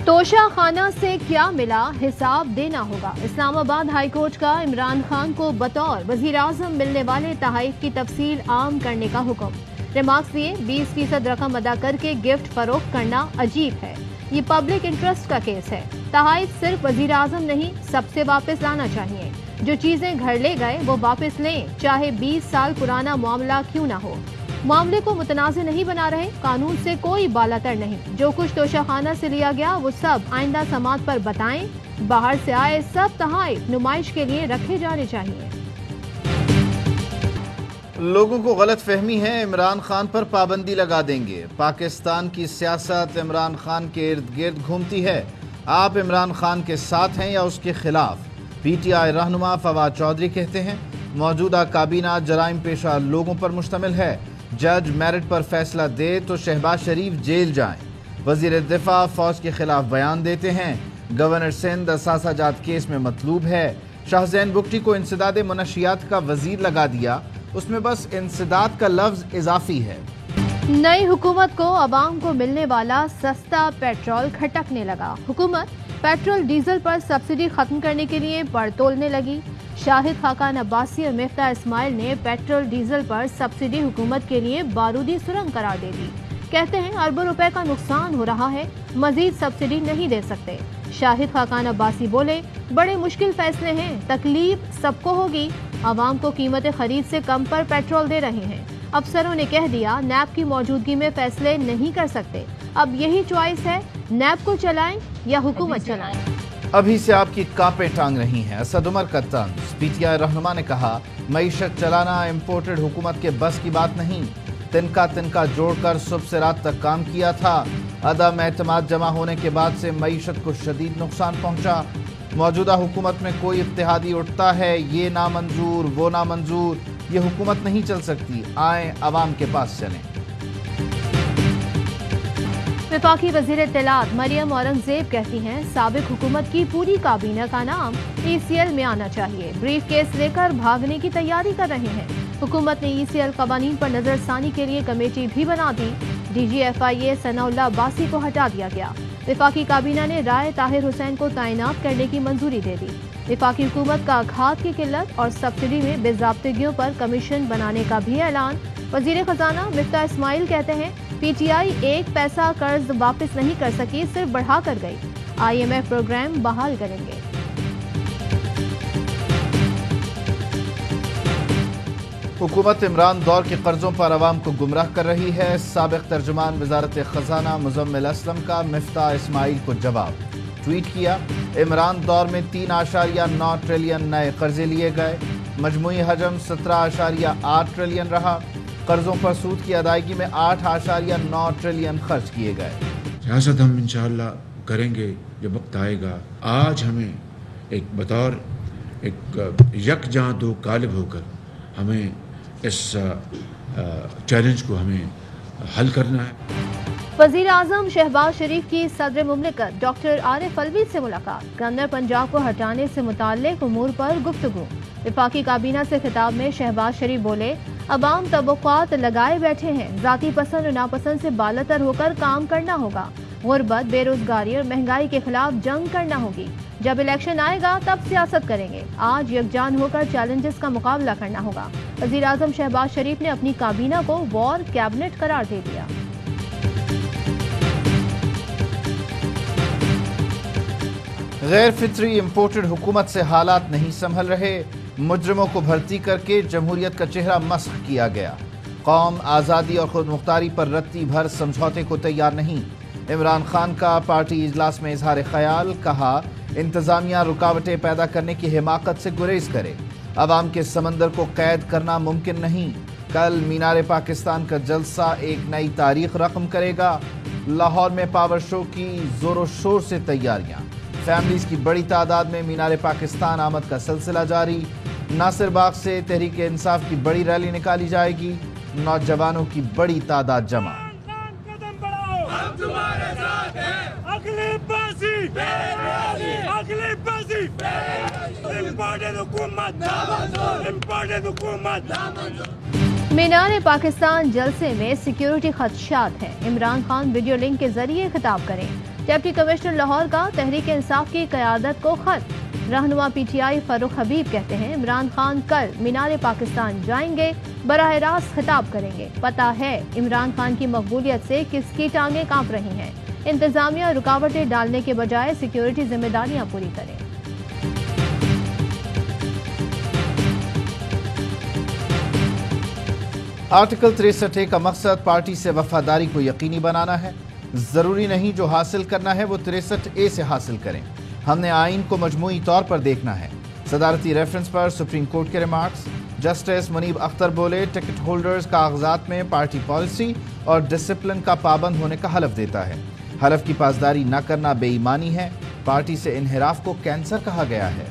توشہ خانہ سے کیا ملا حساب دینا ہوگا۔ اسلام آباد ہائی کورٹ کا عمران خان کو بطور وزیر اعظم ملنے والے تحائف کی تفصیل عام کرنے کا حکم۔ ریمارکس دیے 20% رقم ادا کر کے گفٹ فروخت کرنا عجیب ہے، یہ پبلک انٹرسٹ کا کیس ہے۔ تحائف صرف وزیر اعظم نہیں، سب سے واپس لانا چاہیے۔ جو چیزیں گھر لے گئے وہ واپس لیں، چاہے 20 سال پرانا معاملہ کیوں نہ ہو۔ معاملے کو متنازع نہیں بنا رہے، قانون سے کوئی بالاتر نہیں۔ جو کچھ توشہ خانہ سے لیا گیا وہ سب آئندہ سماعت پر بتائیں۔ باہر سے آئے سب تحائف نمائش کے لیے رکھے جانے چاہیے۔ لوگوں کو غلط فہمی ہے، عمران خان پر پابندی لگا دیں گے۔ پاکستان کی سیاست عمران خان کے ارد گرد گھومتی ہے۔ آپ عمران خان کے ساتھ ہیں یا اس کے خلاف؟ پی ٹی آئی رہنما فواد چودھری کہتے ہیں موجودہ کابینہ جرائم پیشہ لوگوں پر مشتمل ہے۔ جج میرٹ پر فیصلہ دے تو شہباز شریف جیل جائیں۔ وزیر دفاع فوج کے خلاف بیان دیتے ہیں۔ گورنر سندھ اثاثہ جات کیس میں مطلوب ہے۔ شاہ زین بگٹی کو انسداد منشیات کا وزیر لگا دیا، اس میں بس انسداد کا لفظ اضافی ہے۔ نئی حکومت کو عوام کو ملنے والا سستا پیٹرول کھٹکنے لگا۔ حکومت پیٹرول ڈیزل پر سبسڈی ختم کرنے کے لیے بڑھ تولنے لگی۔ شاہد خاقان عباسی اور مفتاح اسماعیل نے پیٹرول ڈیزل پر سبسڈی حکومت کے لیے بارودی سرنگ قرار دے دی۔ کہتے ہیں اربوں روپے کا نقصان ہو رہا ہے، مزید سبسڈی نہیں دے سکتے۔ شاہد خاقان عباسی بولے بڑے مشکل فیصلے ہیں، تکلیف سب کو ہوگی، عوام کو قیمت خرید سے کم پر پیٹرول دے رہے ہیں۔ افسروں نے کہہ دیا نیب کی موجودگی میں فیصلے نہیں کر سکتے، اب یہی چوائس ہے، نیب کو چلائیں یا حکومت چلائیں۔ ابھی سے آپ کی کانپیں ٹانگ رہی ہیں۔ اسد عمر کا طنز، پی ٹی آئی رہنما نے کہا معیشت چلانا امپورٹڈ حکومت کے بس کی بات نہیں، تنکا جوڑ کر صبح سے رات تک کام کیا تھا۔ عدم اعتماد جمع ہونے کے بعد سے معیشت کو شدید نقصان پہنچا۔ موجودہ حکومت میں کوئی اتحادی اٹھتا ہے، یہ نامنظور وہ نامنظور، یہ حکومت نہیں چل سکتی، آئیں عوام کے پاس چلیں۔ وفاقی وزیر اطلاعات مریم اورنگزیب کہتی ہیں سابق حکومت کی پوری کابینہ کا نام ای سی ایل میں آنا چاہیے، بریف کیس لے کر بھاگنے کی تیاری کر رہے ہیں۔ حکومت نے ای سی ایل قوانین پر نظر ثانی کے لیے کمیٹی بھی بنا دی۔ ڈی جی ایف آئی اے ثناء اللہ عباسی کو ہٹا دیا گیا۔ وفاقی کابینہ نے رائے طاہر حسین کو تعینات کرنے کی منظوری دے دی۔ وفاقی حکومت کا کھاد کی قلت اور سبسڈی میں بے ضابطگیوں پر کمیشن بنانے کا بھی اعلان۔ وزیر خزانہ مفتاح اسماعیل کہتے ہیں پی ٹی آئی ایک پیسہ قرض واپس نہیں کر سکی، صرف بڑھا کر گئی، آئی ایم ایف پروگرام بحال کریں گے۔ حکومت عمران دور کے قرضوں پر عوام کو گمراہ کر رہی ہے۔ سابق ترجمان وزارت خزانہ مزمل اسلم کا مفتاح اسماعیل کو جواب، ٹویٹ کیا عمران دور میں 3.9 ٹریلین نئے قرضے لیے گئے، مجموعی حجم 17.8 ٹریلین رہا، قرضوں پر سود کی ادائیگی میں 8.9 ٹریلین خرچ کیے گئے۔ سیاست ہم انشاءاللہ کریں گے جب وقت آئے گا۔ آج ہمیں ایک بطور ایک یکجاں دو قالب ہو کر ہمیں اس چیلنج کو ہمیں حل کرنا ہے۔ وزیر اعظم شہباز شریف کی صدر مملکت ڈاکٹر عارف الوی سے ملاقات، گورنر پنجاب کو ہٹانے سے متعلق امور پر گفتگو۔ وفاقی کابینہ سے خطاب میں شہباز شریف بولے عوام توقعات لگائے بیٹھے ہیں، ذاتی پسند اور ناپسند سے بالاتر ہو کر کام کرنا ہوگا، غربت، بے روزگاری اور مہنگائی کے خلاف جنگ کرنا ہوگی، جب الیکشن آئے گا تب سیاست کریں گے، آج یکجان ہو کر چیلنجز کا مقابلہ کرنا ہوگا۔ وزیر اعظم شہباز شریف نے اپنی کابینہ کو وار کیبنٹ قرار دے دیا۔ غیر فطری امپورٹڈ حکومت سے حالات نہیں سنبھل رہے، مجرموں کو بھرتی کر کے جمہوریت کا چہرہ مسخ کیا گیا، قوم آزادی اور خود مختاری پر رتی بھر سمجھوتے کو تیار نہیں۔ عمران خان کا پارٹی اجلاس میں اظہار خیال، کہا انتظامیہ رکاوٹیں پیدا کرنے کی حماقت سے گریز کرے، عوام کے سمندر کو قید کرنا ممکن نہیں۔ کل مینار پاکستان کا جلسہ ایک نئی تاریخ رقم کرے گا۔ لاہور میں پاور شو کی زور و شور سے تیاریاں، فیملیز کی بڑی تعداد میں مینار پاکستان آمد کا سلسلہ جاری۔ ناصر باغ سے تحریک انصاف کی بڑی ریلی نکالی جائے گی، نوجوانوں کی بڑی تعداد جمع۔ مینار پاکستان جلسے میں سیکیورٹی خدشات ہیں، عمران خان ویڈیو لنک کے ذریعے خطاب کریں، ڈپٹی کمشنر لاہور کا تحریک انصاف کی قیادت کو خط۔ رہنما پی ٹی آئی فاروق حبیب کہتے ہیں عمران خان کل مینار پاکستان جائیں گے، براہ راست خطاب کریں گے۔ پتہ ہے عمران خان کی مقبولیت سے کس کی ٹانگیں کانپ رہی ہیں۔ انتظامیہ رکاوٹیں ڈالنے کے بجائے سیکیورٹی ذمہ داریاں پوری کریں۔ آرٹیکل 63A کا مقصد پارٹی سے وفاداری کو یقینی بنانا ہے۔ ضروری نہیں جو حاصل کرنا ہے وہ 63A سے حاصل کریں، ہم نے آئین کو مجموعی طور پر دیکھنا ہے۔ صدارتی ریفرنس پر سپریم کورٹ کے ریمارکس۔ جسٹس منیب اختر بولے ٹکٹ ہولڈرز کاغذات میں پارٹی پالیسی اور ڈسپلن کا پابند ہونے کا حلف دیتا ہے۔ حلف کی پاسداری نہ کرنا بے ایمانی ہے۔ پارٹی سے انحراف کو کینسر کہا گیا ہے۔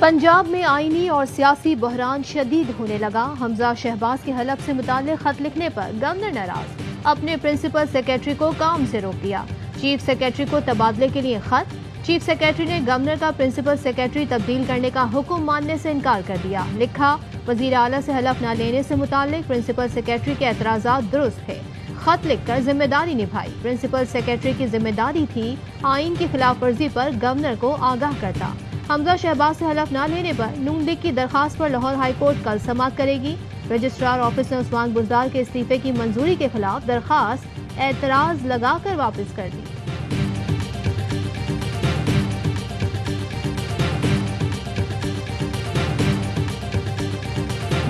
پنجاب میں آئینی اور سیاسی بحران شدید ہونے لگا۔ حمزہ شہباز کے حلف سے متعلق خط لکھنے پر گورنر ناراض، اپنے پرنسپل سیکرٹری کو کام سے روک دیا۔ چیف سیکرٹری کو تبادلے کے لیے خط۔ چیف سیکرٹری نے گورنر کا پرنسپل سیکرٹری تبدیل کرنے کا حکم ماننے سے انکار کر دیا۔ لکھا وزیر اعلیٰ سے حلف نہ لینے سے متعلق پرنسپل سیکرٹری کے اعتراضات درست تھے، خط لکھ کر ذمہ داری نبھائی۔ پرنسپل سیکرٹری کی ذمہ داری تھی آئین کی خلاف ورزی پر گورنر کو آگاہ کرتا۔ حمزہ شہباز سے حلف نہ لینے پر نون لیگ کی درخواست پر لاہور ہائی کورٹ کل سماعت کرے گی۔ رجسٹرار آفس نے عثمان بزدار کے استعفے کی منظوری کے خلاف درخواست اعتراض لگا کر واپس کر دی۔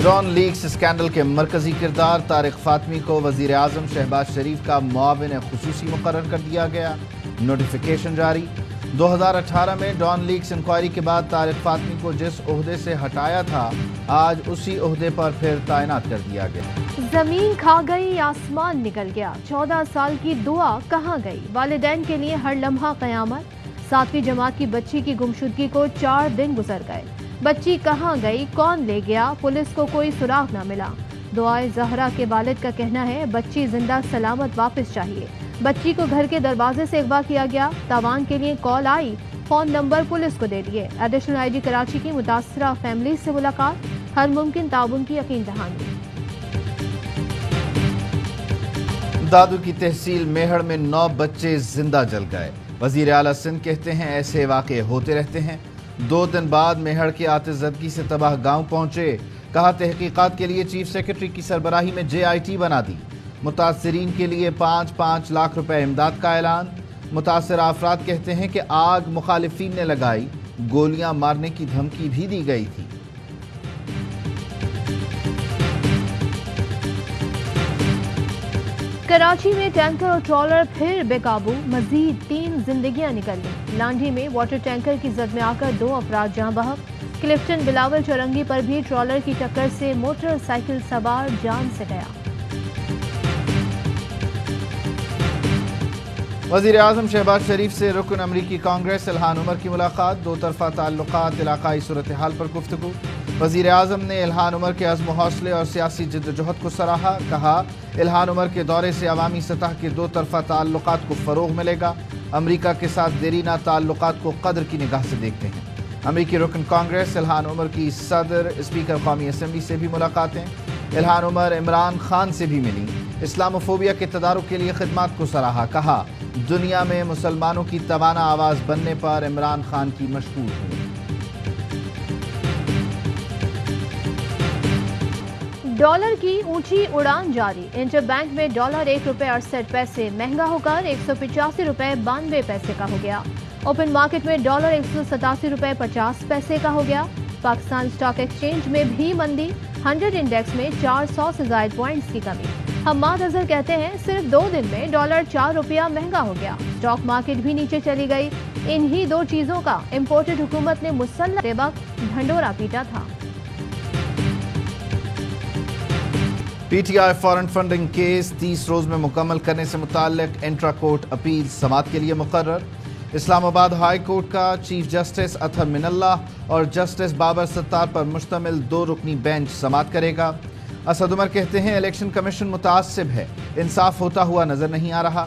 ڈان لیکس اسکینڈل کے مرکزی کردار طارق فاطمی کو وزیر اعظم شہباز شریف کا معاون خصوصی مقرر کر دیا گیا۔ نوٹیفیکیشن جاری۔ 2018 میں ڈان لیکس انکوائری کے بعد طارق فاطمی کو جس عہدے سے ہٹایا تھا آج اسی عہدے پر پھر تعینات کر دیا گیا۔ زمین کھا گئی آسمان نکل گیا، 14 سال کی دعا کہاں گئی؟ والدین کے لیے ہر لمحہ قیامت۔ 7ویں جماعت کی بچی کی گمشدگی کو 4 دن گزر گئے۔ بچی کہاں گئی، کون لے گیا؟ پولیس کو کوئی سراغ نہ ملا۔ دعائے زہرا کے والد کا کہنا ہے بچی زندہ سلامت واپس چاہیے۔ بچی کو گھر کے دروازے سے اغوا کیا گیا، تاوان کے لیے کال آئی، فون نمبر پولیس کو دے دیے۔ ایڈیشنل آئی جی کراچی کی متاثرہ فیملیز سے ملاقات، ہر ممکن تعاون کی یقین دہانی۔ دادو کی تحصیل میہڑ میں 9 بچے زندہ جل گئے۔ وزیر اعلیٰ سندھ کہتے ہیں ایسے واقعے ہوتے رہتے ہیں۔ 2 دن بعد میہڑ کے آتش زدگی سے تباہ گاؤں پہنچے، کہا تحقیقات کے لیے چیف سیکرٹری کی سربراہی میں JIT بنا دی۔ متاثرین کے لیے 5-5 لاکھ روپے امداد کا اعلان۔ متاثرہ افراد کہتے ہیں کہ آگ مخالفین نے لگائی، گولیاں مارنے کی دھمکی بھی دی گئی تھی۔ کراچی میں ٹینکر اور ٹرالر پھر بے قابو، مزید 3 زندگیاں نکل گئیں۔ لانڈھی میں واٹر ٹینکر کی زد میں آ کر 2 افراد جاں بحق۔ کلفٹن بلاول چورنگی پر بھی ٹرالر کی ٹکر سے موٹر سائیکل سوار جان سے گیا۔ وزیر اعظم شہباز شریف سے رکن امریکی کانگریس الہان عمر کی ملاقات، 2 طرفہ تعلقات، علاقائی صورتحال پر گفتگو۔ وزیر اعظم نے الہان عمر کے عزم و حوصلے اور سیاسی جدوجہد کو سراہا، کہا الہان عمر کے دورے سے عوامی سطح کے 2 طرفہ تعلقات کو فروغ ملے گا۔ امریکہ کے ساتھ دیرینہ تعلقات کو قدر کی نگاہ سے دیکھتے ہیں۔ امریکی رکن کانگریس الہان عمر کی صدر اسپیکر قومی اسمبلی سے بھی ملاقاتیں۔ الہان عمر عمران خان سے بھی ملی، اسلاموفوبیا کے تدارک کے لیے خدمات کو سراہا، کہا دنیا میں مسلمانوں کی توانا آواز بننے پر عمران خان کی مشکور ہوئی۔ ڈالر کی اونچی اڑان جاری، انٹر بینک میں ڈالر 1 روپے 68 پیسے مہنگا ہو کر 185 روپے 92 پیسے کا ہو گیا۔ اوپن مارکیٹ میں ڈالر 187 روپے 50 پیسے کا ہو گیا۔ پاکستان اسٹاک ایکسچینج میں بھی مندی، 100 انڈیکس میں 400 سے زائد پوائنٹس کی کمی۔ حماد اظہر کہتے ہیں صرف 2 دن میں ڈالر 4 روپیہ مہنگا ہو گیا، اسٹاک مارکیٹ بھی نیچے چلی گئی۔ انہی 2 چیزوں کا امپورٹڈ حکومت نے مسلح وقت ڈھنڈورا پیٹا تھا۔ P T I foreign funding case 30 روز میں مکمل کرنے سے متعلق انٹرا کورٹ اپیل سماعت کے لیے مقرر۔ اسلام آباد ہائی کورٹ کا چیف جسٹس اطہر من اللہ اور جسٹس بابر ستار پر مشتمل 2 رکنی بینچ سماعت کرے گا۔ اسد عمر کہتے ہیں الیکشن کمیشن متعصب ہے، انصاف ہوتا ہوا نظر نہیں آ رہا۔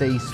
23